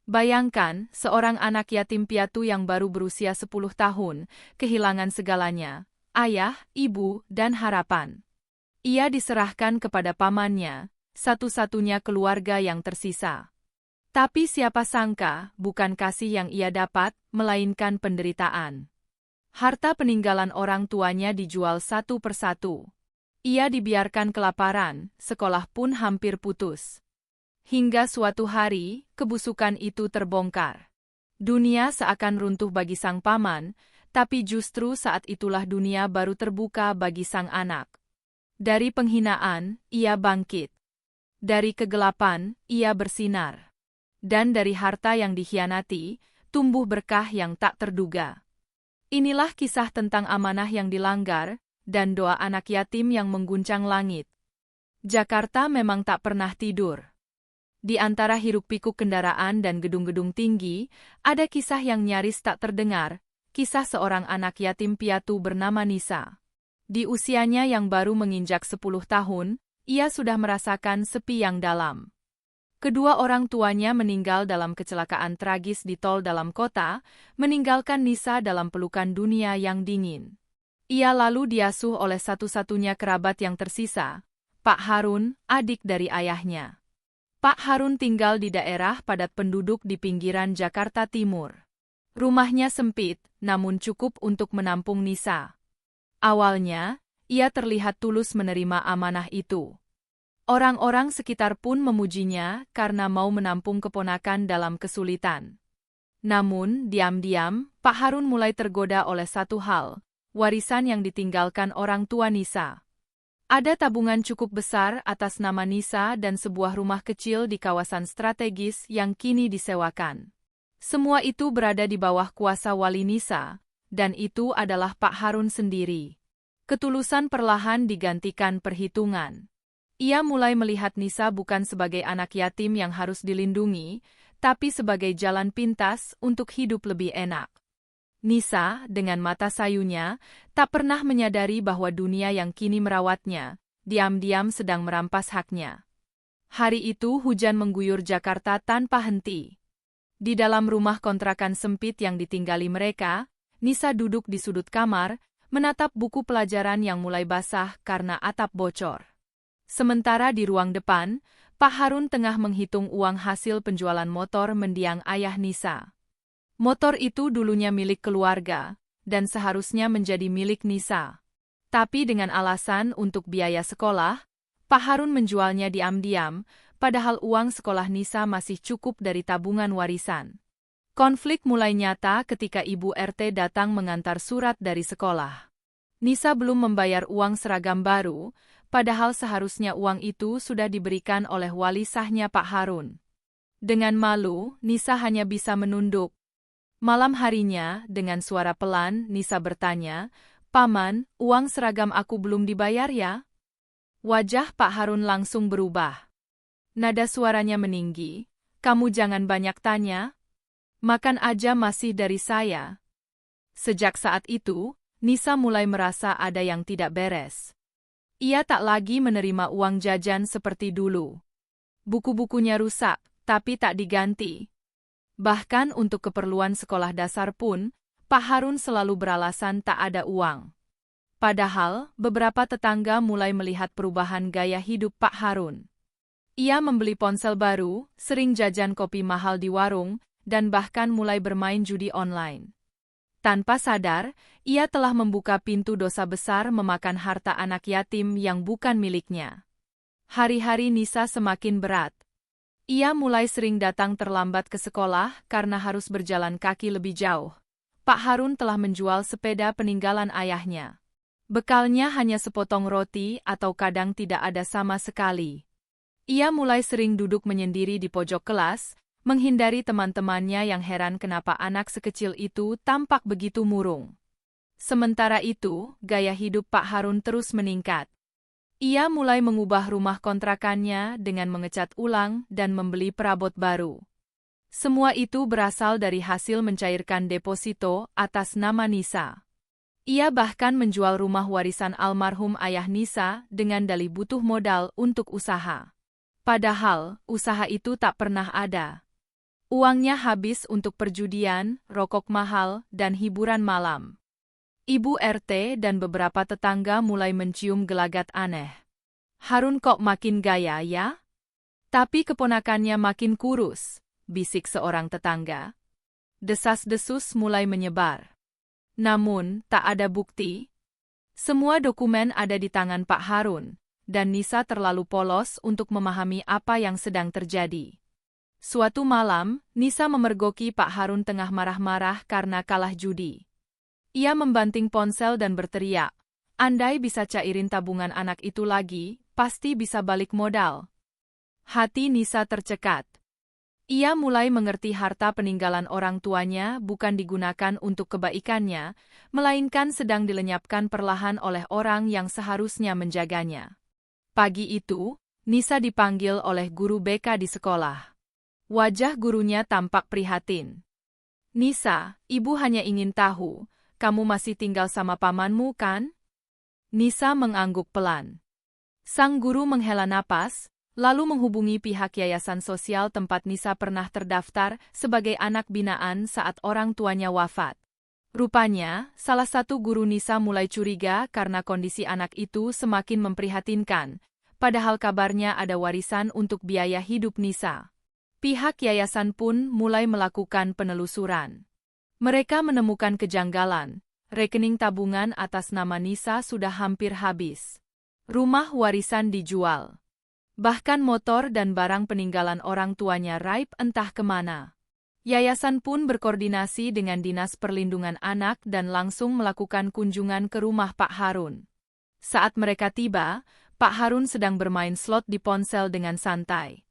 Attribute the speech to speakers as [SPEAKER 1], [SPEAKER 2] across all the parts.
[SPEAKER 1] Bayangkan, seorang anak yatim piatu yang baru berusia 10 tahun, kehilangan segalanya, ayah, ibu, dan harapan. Ia diserahkan kepada pamannya, satu-satunya keluarga yang tersisa. Tapi siapa sangka, bukan kasih yang ia dapat, melainkan penderitaan. Harta peninggalan orang tuanya dijual satu persatu. Ia dibiarkan kelaparan, sekolah pun hampir putus. Hingga suatu hari, kebusukan itu terbongkar. Dunia seakan runtuh bagi sang paman, tapi justru saat itulah dunia baru terbuka bagi sang anak. Dari penghinaan, ia bangkit. Dari kegelapan, ia bersinar. Dan dari harta yang dikhianati, tumbuh berkah yang tak terduga. Inilah kisah tentang amanah yang dilanggar, dan doa anak yatim yang mengguncang langit. Jakarta memang tak pernah tidur. Di antara hiruk-pikuk kendaraan dan gedung-gedung tinggi, ada kisah yang nyaris tak terdengar, kisah seorang anak yatim piatu bernama Nisa. Di usianya yang baru menginjak 10 tahun, ia sudah merasakan sepi yang dalam. Kedua orang tuanya meninggal dalam kecelakaan tragis di tol dalam kota, meninggalkan Nisa dalam pelukan dunia yang dingin. Ia lalu diasuh oleh satu-satunya kerabat yang tersisa, Pak Harun, adik dari ayahnya. Pak Harun tinggal di daerah padat penduduk di pinggiran Jakarta Timur. Rumahnya sempit, namun cukup untuk menampung Nisa. Awalnya, ia terlihat tulus menerima amanah itu. Orang-orang sekitar pun memujinya karena mau menampung keponakan dalam kesulitan. Namun, diam-diam, Pak Harun mulai tergoda oleh satu hal, warisan yang ditinggalkan orang tua Nisa. Ada tabungan cukup besar atas nama Nisa dan sebuah rumah kecil di kawasan strategis yang kini disewakan. Semua itu berada di bawah kuasa wali Nisa, dan itu adalah Pak Harun sendiri. Ketulusan perlahan digantikan perhitungan. Ia mulai melihat Nisa bukan sebagai anak yatim yang harus dilindungi, tapi sebagai jalan pintas untuk hidup lebih enak. Nisa, dengan mata sayunya, tak pernah menyadari bahwa dunia yang kini merawatnya, diam-diam sedang merampas haknya. Hari itu hujan mengguyur Jakarta tanpa henti. Di dalam rumah kontrakan sempit yang ditinggali mereka, Nisa duduk di sudut kamar, menatap buku pelajaran yang mulai basah karena atap bocor. Sementara di ruang depan, Pak Harun tengah menghitung uang hasil penjualan motor mendiang ayah Nisa. Motor itu dulunya milik keluarga, dan seharusnya menjadi milik Nisa. Tapi dengan alasan untuk biaya sekolah, Pak Harun menjualnya diam-diam, padahal uang sekolah Nisa masih cukup dari tabungan warisan. Konflik mulai nyata ketika Ibu RT datang mengantar surat dari sekolah. Nisa belum membayar uang seragam baru, padahal seharusnya uang itu sudah diberikan oleh wali sahnya Pak Harun. Dengan malu, Nisa hanya bisa menunduk. Malam harinya, dengan suara pelan, Nisa bertanya, "Paman, uang seragam aku belum dibayar ya?" Wajah Pak Harun langsung berubah. Nada suaranya meninggi, "Kamu jangan banyak tanya. Makan aja masih dari saya." Sejak saat itu, Nisa mulai merasa ada yang tidak beres. Ia tak lagi menerima uang jajan seperti dulu. Buku-bukunya rusak, tapi tak diganti. Bahkan untuk keperluan sekolah dasar pun, Pak Harun selalu beralasan tak ada uang. Padahal, beberapa tetangga mulai melihat perubahan gaya hidup Pak Harun. Ia membeli ponsel baru, sering jajan kopi mahal di warung, dan bahkan mulai bermain judi online. Tanpa sadar, ia telah membuka pintu dosa besar memakan harta anak yatim yang bukan miliknya. Hari-hari Nisa semakin berat. Ia mulai sering datang terlambat ke sekolah karena harus berjalan kaki lebih jauh. Pak Harun telah menjual sepeda peninggalan ayahnya. Bekalnya hanya sepotong roti atau kadang tidak ada sama sekali. Ia mulai sering duduk menyendiri di pojok kelas, menghindari teman-temannya yang heran kenapa anak sekecil itu tampak begitu murung. Sementara itu, gaya hidup Pak Harun terus meningkat. Ia mulai mengubah rumah kontrakannya dengan mengecat ulang dan membeli perabot baru. Semua itu berasal dari hasil mencairkan deposito atas nama Nisa. Ia bahkan menjual rumah warisan almarhum ayah Nisa dengan dalih butuh modal untuk usaha. Padahal, usaha itu tak pernah ada. Uangnya habis untuk perjudian, rokok mahal, dan hiburan malam. Ibu RT dan beberapa tetangga mulai mencium gelagat aneh. Harun kok makin gaya ya? Tapi keponakannya makin kurus, bisik seorang tetangga. Desas-desus mulai menyebar. Namun, tak ada bukti. Semua dokumen ada di tangan Pak Harun, dan Nisa terlalu polos untuk memahami apa yang sedang terjadi. Suatu malam, Nisa memergoki Pak Harun tengah marah-marah karena kalah judi. Ia membanting ponsel dan berteriak, "Andai bisa cairin tabungan anak itu lagi, pasti bisa balik modal." Hati Nisa tercekat. Ia mulai mengerti harta peninggalan orang tuanya bukan digunakan untuk kebaikannya, melainkan sedang dilenyapkan perlahan oleh orang yang seharusnya menjaganya. Pagi itu, Nisa dipanggil oleh guru BK di sekolah. Wajah gurunya tampak prihatin. "Nisa, ibu hanya ingin tahu, kamu masih tinggal sama pamanmu kan?" Nisa mengangguk pelan. Sang guru menghela napas, lalu menghubungi pihak yayasan sosial tempat Nisa pernah terdaftar sebagai anak binaan saat orang tuanya wafat. Rupanya, salah satu guru Nisa mulai curiga karena kondisi anak itu semakin memprihatinkan, padahal kabarnya ada warisan untuk biaya hidup Nisa. Pihak yayasan pun mulai melakukan penelusuran. Mereka menemukan kejanggalan. Rekening tabungan atas nama Nisa sudah hampir habis. Rumah warisan dijual. Bahkan motor dan barang peninggalan orang tuanya raib entah kemana. Yayasan pun berkoordinasi dengan Dinas Perlindungan Anak dan langsung melakukan kunjungan ke rumah Pak Harun. Saat mereka tiba, Pak Harun sedang bermain slot di ponsel dengan santai.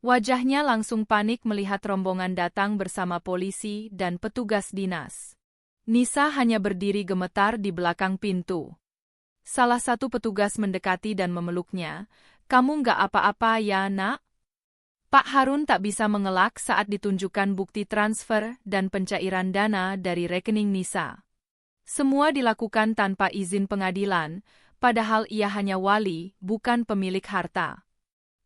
[SPEAKER 1] Wajahnya langsung panik melihat rombongan datang bersama polisi dan petugas dinas. Nisa hanya berdiri gemetar di belakang pintu. Salah satu petugas mendekati dan memeluknya. "Kamu nggak apa-apa ya, Nak?" Pak Harun tak bisa mengelak saat ditunjukkan bukti transfer dan pencairan dana dari rekening Nisa. Semua dilakukan tanpa izin pengadilan, padahal ia hanya wali, bukan pemilik harta.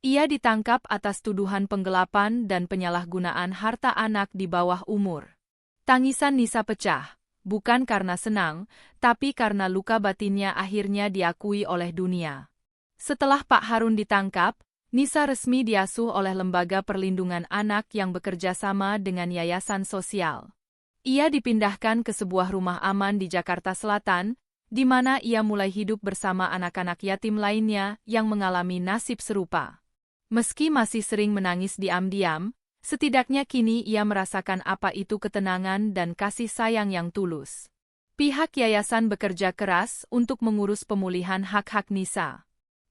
[SPEAKER 1] Ia ditangkap atas tuduhan penggelapan dan penyalahgunaan harta anak di bawah umur. Tangisan Nisa pecah, bukan karena senang, tapi karena luka batinnya akhirnya diakui oleh dunia. Setelah Pak Harun ditangkap, Nisa resmi diasuh oleh Lembaga Perlindungan Anak yang bekerja sama dengan yayasan sosial. Ia dipindahkan ke sebuah rumah aman di Jakarta Selatan, di mana ia mulai hidup bersama anak-anak yatim lainnya yang mengalami nasib serupa. Meski masih sering menangis diam-diam, setidaknya kini ia merasakan apa itu ketenangan dan kasih sayang yang tulus. Pihak yayasan bekerja keras untuk mengurus pemulihan hak-hak Nisa.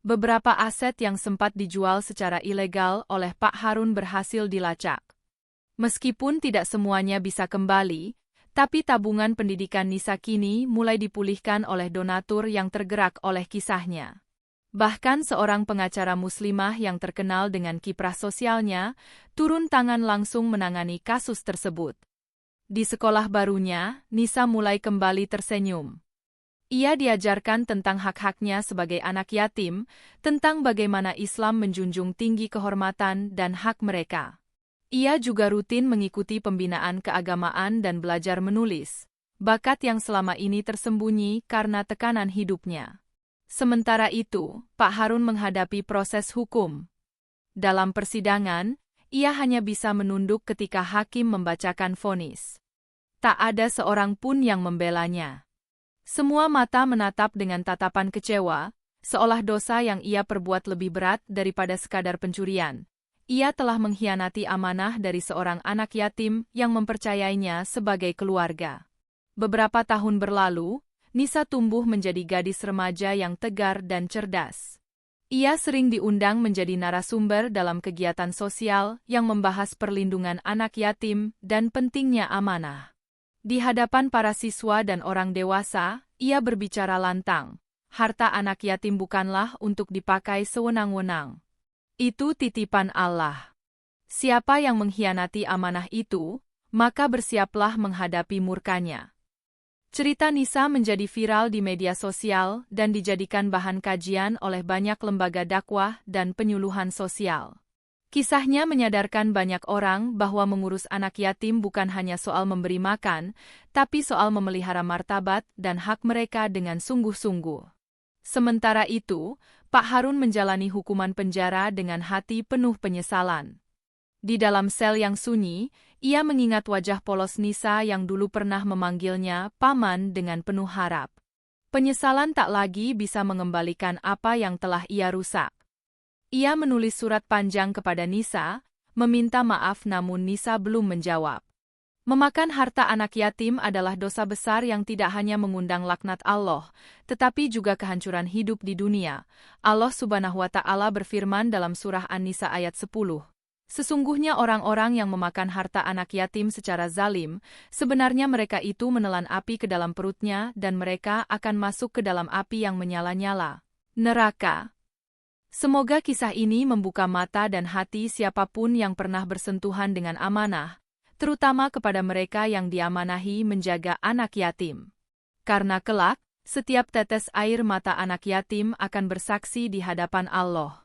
[SPEAKER 1] Beberapa aset yang sempat dijual secara ilegal oleh Pak Harun berhasil dilacak. Meskipun tidak semuanya bisa kembali, tapi tabungan pendidikan Nisa kini mulai dipulihkan oleh donatur yang tergerak oleh kisahnya. Bahkan seorang pengacara muslimah yang terkenal dengan kiprah sosialnya, turun tangan langsung menangani kasus tersebut. Di sekolah barunya, Nisa mulai kembali tersenyum. Ia diajarkan tentang hak-haknya sebagai anak yatim, tentang bagaimana Islam menjunjung tinggi kehormatan dan hak mereka. Ia juga rutin mengikuti pembinaan keagamaan dan belajar menulis, bakat yang selama ini tersembunyi karena tekanan hidupnya. Sementara itu, Pak Harun menghadapi proses hukum. Dalam persidangan, ia hanya bisa menunduk ketika hakim membacakan vonis. Tak ada seorang pun yang membelanya. Semua mata menatap dengan tatapan kecewa, seolah dosa yang ia perbuat lebih berat daripada sekadar pencurian. Ia telah mengkhianati amanah dari seorang anak yatim yang mempercayainya sebagai keluarga. Beberapa tahun berlalu, Nisa tumbuh menjadi gadis remaja yang tegar dan cerdas. Ia sering diundang menjadi narasumber dalam kegiatan sosial yang membahas perlindungan anak yatim dan pentingnya amanah. Di hadapan para siswa dan orang dewasa, ia berbicara lantang. Harta anak yatim bukanlah untuk dipakai sewenang-wenang. Itu titipan Allah. Siapa yang mengkhianati amanah itu, maka bersiaplah menghadapi murkanya. Cerita Nisa menjadi viral di media sosial dan dijadikan bahan kajian oleh banyak lembaga dakwah dan penyuluhan sosial. Kisahnya menyadarkan banyak orang bahwa mengurus anak yatim bukan hanya soal memberi makan, tapi soal memelihara martabat dan hak mereka dengan sungguh-sungguh. Sementara itu, Pak Harun menjalani hukuman penjara dengan hati penuh penyesalan. Di dalam sel yang sunyi, ia mengingat wajah polos Nisa yang dulu pernah memanggilnya paman dengan penuh harap. Penyesalan tak lagi bisa mengembalikan apa yang telah ia rusak. Ia menulis surat panjang kepada Nisa, meminta maaf namun Nisa belum menjawab. Memakan harta anak yatim adalah dosa besar yang tidak hanya mengundang laknat Allah, tetapi juga kehancuran hidup di dunia. Allah Subhanahu wa Ta'ala berfirman dalam surah An-Nisa ayat 10. Sesungguhnya orang-orang yang memakan harta anak yatim secara zalim, sebenarnya mereka itu menelan api ke dalam perutnya dan mereka akan masuk ke dalam api yang menyala-nyala, neraka. Semoga kisah ini membuka mata dan hati siapapun yang pernah bersentuhan dengan amanah, terutama kepada mereka yang diamanahi menjaga anak yatim. Karena kelak, setiap tetes air mata anak yatim akan bersaksi di hadapan Allah.